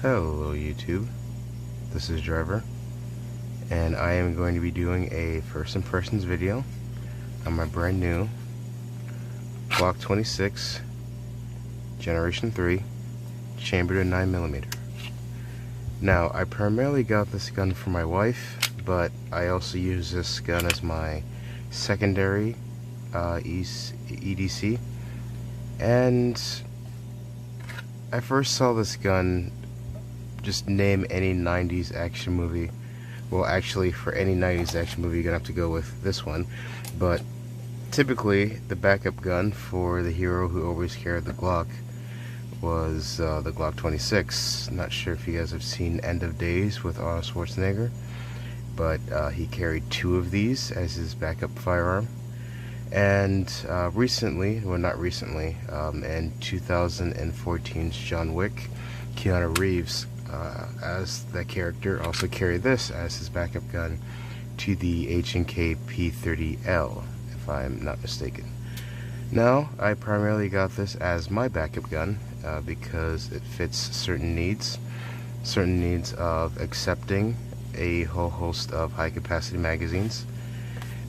Hello YouTube, this is Driver, and I am going to be doing a first impressions video on my brand new Glock 26 Generation 3 chambered in 9mm. Now, I primarily got this gun for my wife, but I also use this gun as my secondary EDC, and I first saw this gun. Just name any 90s action movie. Well, actually, for any 90s action movie, you're gonna have to go with this one. But typically, the backup gun for the hero who always carried the Glock was the Glock 26. Not sure if you guys have seen End of Days with Arnold Schwarzenegger, but he carried two of these as his backup firearm. And recently, well, not recently, in 2014's John Wick, Keanu Reeves, as that character, also carried this as his backup gun to the H&K P30L, if I'm not mistaken. Now, I primarily got this as my backup gun because it fits certain needs of accepting a whole host of high-capacity magazines.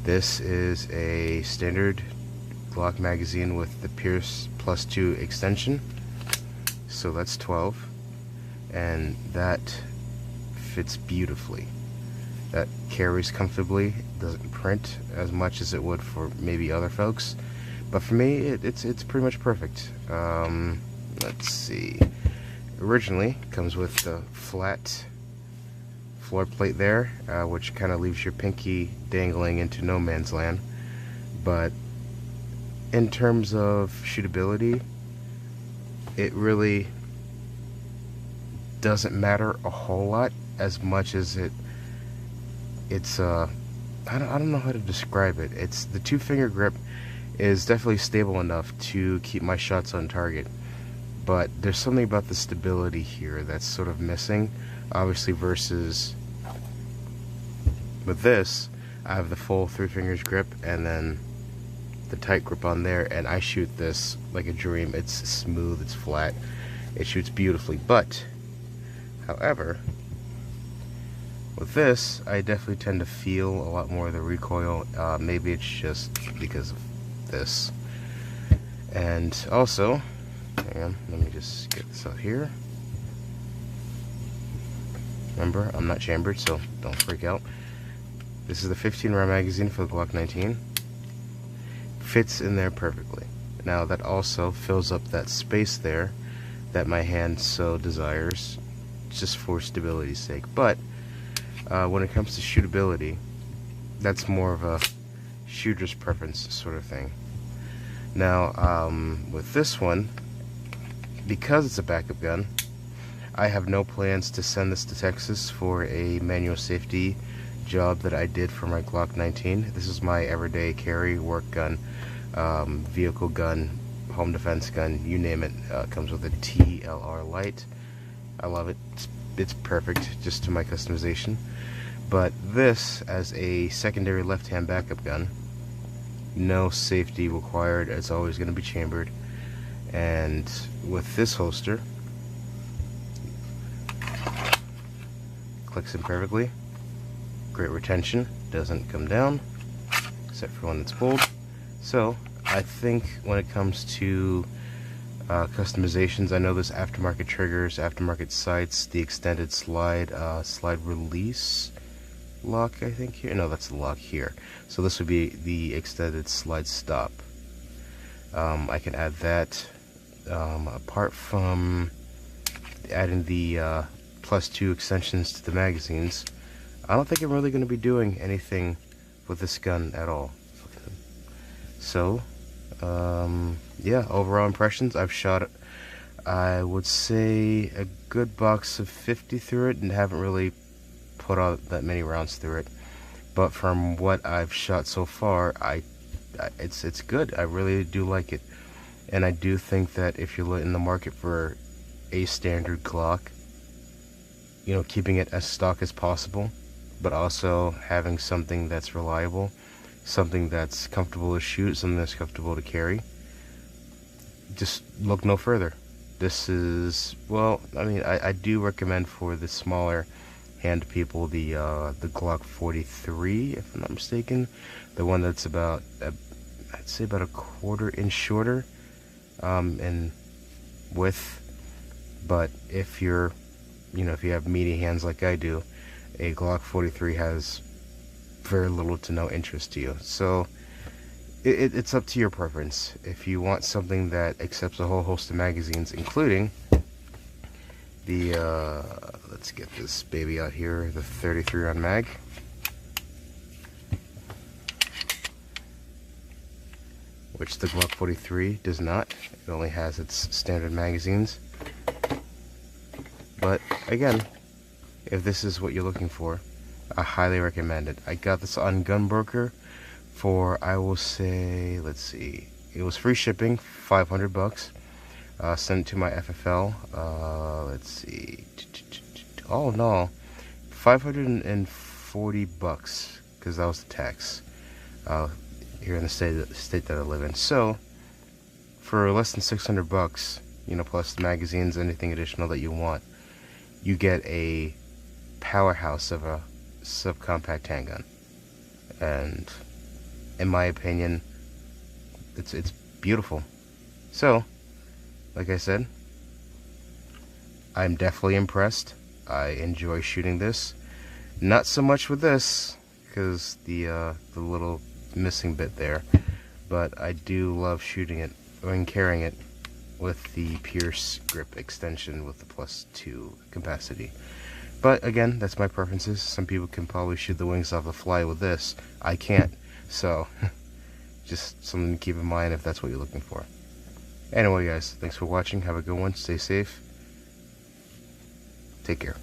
This is a standard Glock magazine with the Pierce +2 extension, so that's 12. And that fits beautifully. That carries comfortably, doesn't print as much as it would for maybe other folks, but for me it's pretty much perfect. Let's see. Originally comes with the flat floor plate there, which kind of leaves your pinky dangling into no man's land. But in terms of shootability, it really doesn't matter a whole lot, as much as it's I don't know how to describe it. It's the two-finger grip is definitely stable enough to keep my shots on target, but there's something about the stability here that's sort of missing, obviously, versus with this I have the full three fingers grip and then the tight grip on there, and I shoot this like a dream. It's smooth, it's flat, it shoots beautifully. But however, with this, I definitely tend to feel a lot more of the recoil. Maybe it's just because of this. And also, hang on, let me just get this out here. Remember, I'm not chambered, so don't freak out. This is the 15-round magazine for the Glock 19. Fits in there perfectly. Now, that also fills up that space there that my hand so desires, just for stability's sake. But when it comes to shootability, that's more of a shooter's preference sort of thing. Now, with this one, because it's a backup gun, I have no plans to send this to Texas for a manual safety job that I did for my Glock 19. This is my everyday carry, work gun, vehicle gun, home defense gun, you name it. Comes with a TLR light. I love it. It's perfect just to my customization. But this, as a secondary left-hand backup gun, no safety required. It's always going to be chambered. And with this holster, clicks in perfectly. Great retention. Doesn't come down, except for when it's pulled. So I think when it comes to customizations, I know there's aftermarket triggers, aftermarket sights, the extended slide release lock, I think here. No, that's the lock here. So this would be the extended slide stop. I can add that. Apart from adding the +2 extensions to the magazines, I don't think I'm really going to be doing anything with this gun at all. So yeah, overall impressions, I've shot, I would say, a good box of 50 through it, and haven't really put out that many rounds through it. But from what I've shot so far, it's good. I really do like it, and I do think that if you're in the market for a standard Glock, you know, keeping it as stock as possible, but also having something that's reliable, something that's comfortable to shoot, something that's comfortable to carry, just look no further. This is, well, I mean, I do recommend for the smaller hand people the Glock 43, if I'm not mistaken, the one that's about I'd say about a 1/4 inch shorter in width. But if you're, if you have meaty hands like I do, a Glock 43 has very little to no interest to you. So it's up to your preference. If you want something that accepts a whole host of magazines, including the let's get this baby out here, the 33 round mag, which the Glock 43 does not. It only has its standard magazines. But again, if this is what you're looking for, I highly recommend it. I got this on Gunbroker for, I will say, let's see, it was free shipping, $500. Sent it to my FFL. Let's see, oh no, $540, because that was the tax here in the state that I live in. So for less than $600, plus the magazines, anything additional that you want, you get a powerhouse of a subcompact handgun. And in my opinion, it's beautiful. So, like I said, I'm definitely impressed. I enjoy shooting this. Not so much with this, because the little missing bit there, but I do love shooting it and carrying it with the Pierce grip extension with the +2 capacity. But again, that's my preferences. Some people can probably shoot the wings off the fly with this. I can't. So, just something to keep in mind if that's what you're looking for. Anyway, guys, thanks for watching. Have a good one. Stay safe. Take care.